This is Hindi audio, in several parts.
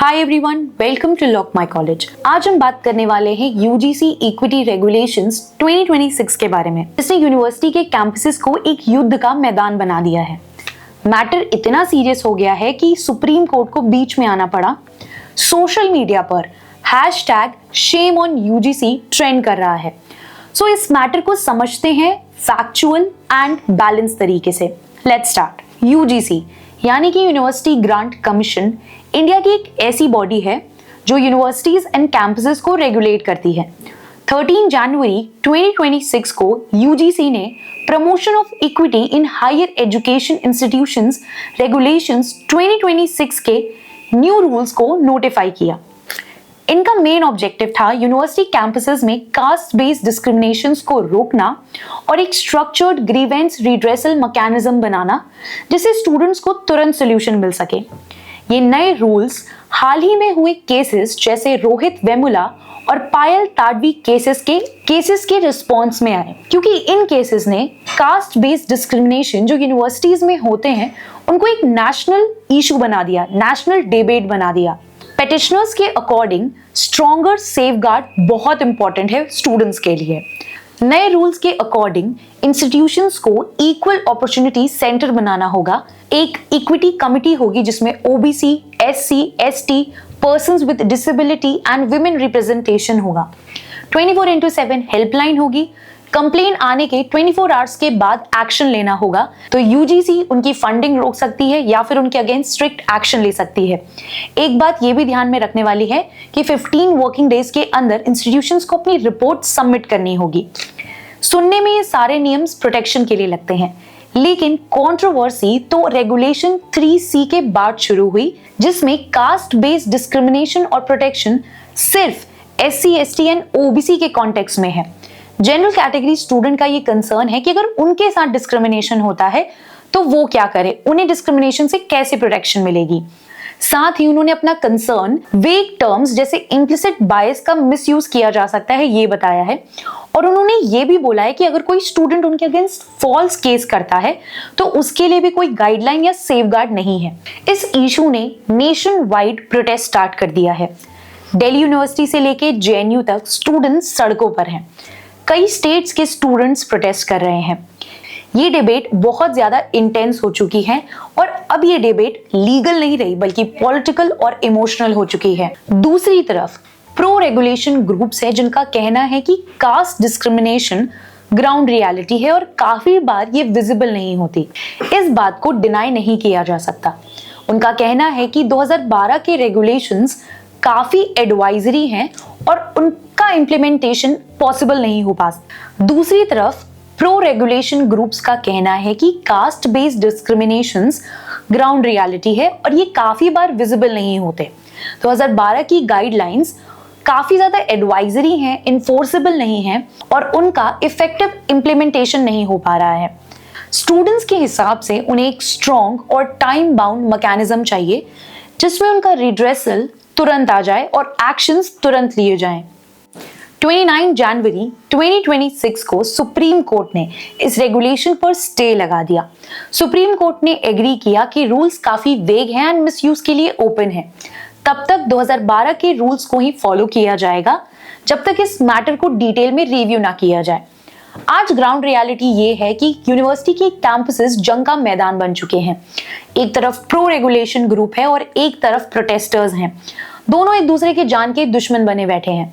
Hi everyone, welcome to lock my college. आज हम बात करने वाले हैं यूजीसी इक्विटी रेगुलेशंस 2026 के बारे में, जिसने यूनिवर्सिटी के कैंपसेस को एक युद्ध का मैदान बना दिया है। मैटर इतना सीरियस हो गया है कि सुप्रीम कोर्ट को बीच में आना पड़ा। सोशल मीडिया पर #shame on UGC ट्रेंड कर रहा है। सो इस मैटर को समझते हैं फैक्चुअल एंड बैलेंस तरीके से। Let's start. यूजीसी यानी कि यूनिवर्सिटी ग्रांट कमीशन इंडिया की एक ऐसी बॉडी है जो यूनिवर्सिटीज एंड कैंपसेस को रेगुलेट करती है। 13 जनवरी 2026 को यूजीसी ने promotion of equity in higher education institutions regulations 2026 के न्यू रूल्स को नोटिफाई किया। इनका मेन ऑब्जेक्टिव था यूनिवर्सिटी कैंपसेस में कास्ट बेस्ड डिस्क्रिमिनेशंस को रोकना और एक स्ट्रक्चर्ड ग्रीवेंस रिड्रेसल मैकेनिज्म बनाना जिससे स्टूडेंट्स को तुरंत सोल्यूशन मिल सके। ये नए रूल्स हाल ही में हुए केसेस जैसे रोहित वेमुला और पायल ताडवी केसेस के रिस्पॉन्स में आए, क्योंकि इन केसेस ने कास्ट बेस्ड डिस्क्रिमिनेशन जो यूनिवर्सिटीज में होते हैं उनको एक नेशनल इशू बना दिया, नेशनल डिबेट बना दिया। पेटिशनर्स के अकॉर्डिंग स्ट्रॉन्गर सेफगार्ड बहुत इंपॉर्टेंट है स्टूडेंट्स के लिए। नए रूल्स के अकॉर्डिंग इंस्टीट्यूशंस को इक्वल अपॉर्चुनिटी सेंटर बनाना होगा। एक इक्विटी कमिटी होगी जिसमें OBC, SC, ST, persons with disability and women representation होगा। 24/7 हेल्पलाइन होगी। कंप्लेन आने के 24 आवर्स के बाद एक्शन लेना होगा तो यूजीसी उनकी फंडिंग रोक सकती है या फिर उनके अगेंस्ट स्ट्रिक्ट एक्शन ले सकती है। एक बात ये भी ध्यान में रखने वाली है कि 15 वर्किंग डेज के अंदर इंस्टीट्यूशंस को अपनी रिपोर्ट सबमिट करनी होगी। सुनने में ये सारे नियम्स प्रोटेक्शन के लिए लगते हैं, लेकिन कंट्रोवर्सी तो रेगुलेशन 3C के बाद शुरू हुई, जिसमें कास्ट बेस्ड डिस्क्रिमिनेशन और प्रोटेक्शन सिर्फ SC, ST एंड OBC के कॉन्टेक्स्ट में है। जनरल कैटेगरी स्टूडेंट का ये कंसर्न है कि अगर उनके साथ डिस्क्रिमिनेशन होता है तो वो क्या करे, उन्हें डिस्क्रिमिनेशन से कैसे प्रोटेक्शन मिलेगी। साथ ही उन्होंने अपना कंसर्न वेग टर्म्स जैसे इम्प्लिसिट बायस का मिसयूज किया जा सकता है ये बताया है, और उन्होंने ये भी बोला है कि अगर कोई स्टूडेंट उनके अगेंस्ट फॉल्स केस करता है तो उसके लिए भी कोई गाइडलाइन या सेफगार्ड नहीं है। इस इशू ने नेशन वाइड प्रोटेस्ट स्टार्ट कर दिया है। दिल्ली यूनिवर्सिटी से लेके JNU तक स्टूडेंट्स सड़कों पर हैं। कई स्टेट्स के स्टूडेंट्स प्रोटेस्ट कर रहे हैं। ये डिबेट बहुत ज्यादा इंटेंस हो चुकी है और अब ये डिबेट लीगल नहीं रही बल्कि पॉलिटिकल और इमोशनल हो चुकी है। दूसरी तरफ प्रो रेगुलेशन ग्रुप्स है जिनका कहना है कि कास्ट डिस्क्रिमिनेशन ग्राउंड रियलिटी है और काफी बार ये विजिबल नहीं होती। इस बात को डिनाई नहीं किया जा सकता। उनका कहना है कि 2012 के रेगुलेशंस काफी एडवाइजरी हैं और उनका इम्प्लीमेंटेशन पॉसिबल नहीं हो पाता। दूसरी तरफ प्रो रेगुलेशन ग्रुप्स का कहना है कि cast based discriminations ground reality है और ये काफी बार विजिबल नहीं होते। 2012 की गाइडलाइंस काफी ज्यादा एडवाइजरी हैं, इन्फोर्सेबल नहीं है और उनका इफेक्टिव इम्प्लीमेंटेशन नहीं हो पा रहा है। स्टूडेंट्स के हिसाब से उन्हें एक स्ट्रॉन्ग और टाइम बाउंड मैकेनिज्म चाहिए जिसमें उनका रिड्रेसल तुरंत आ जाए और एक्शंस तुरंत लिए जाएं। 29 जनवरी 2026 को सुप्रीम कोर्ट ने इस रेगुलेशन पर स्टे लगा दिया। सुप्रीम कोर्ट ने एग्री किया कि रूल्स काफी वेग हैं एंड मिसयूज के लिए ओपन है। तब तक 2012 के रूल्स को ही फॉलो किया जाएगा जब तक इस मैटर को डिटेल में रिव्यू ना किया जाए। आज ग्राउंड रियलिटी ये है कि यूनिवर्सिटी के कैंपसेस जंग का मैदान बन चुके हैं। एक तरफ प्रो रेगुलेशन ग्रुप है और एक तरफ प्रोटेस्टर्स हैं। दोनों एक दूसरे के जान के दुश्मन बने बैठे हैं।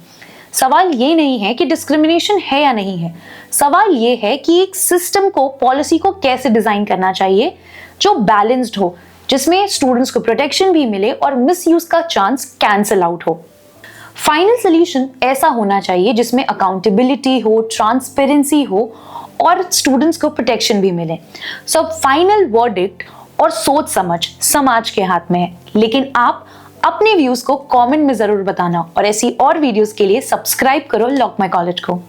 सवाल ये नहीं है कि डिस्क्रिमिनेशन है या नहीं है, सवाल ये है कि एक सिस्टम को, पॉलिसी को कैसे डिजाइन करना चाहिए जो बैलेंस्ड हो, जिसमें स्टूडेंट्स को प्रोटेक्शन भी मिले और मिसयूज का चांस कैंसल आउट हो। फाइनल सोल्यूशन ऐसा होना चाहिए जिसमें अकाउंटेबिलिटी हो, ट्रांसपेरेंसी हो और स्टूडेंट्स को प्रोटेक्शन भी मिले। सो फाइनल वर्डिक्ट और सोच समझ समाज के हाथ में है, लेकिन आप अपने व्यूज को कमेंट में जरूर बताना और ऐसी और वीडियोस के लिए सब्सक्राइब करो लॉक माय कॉलेज को।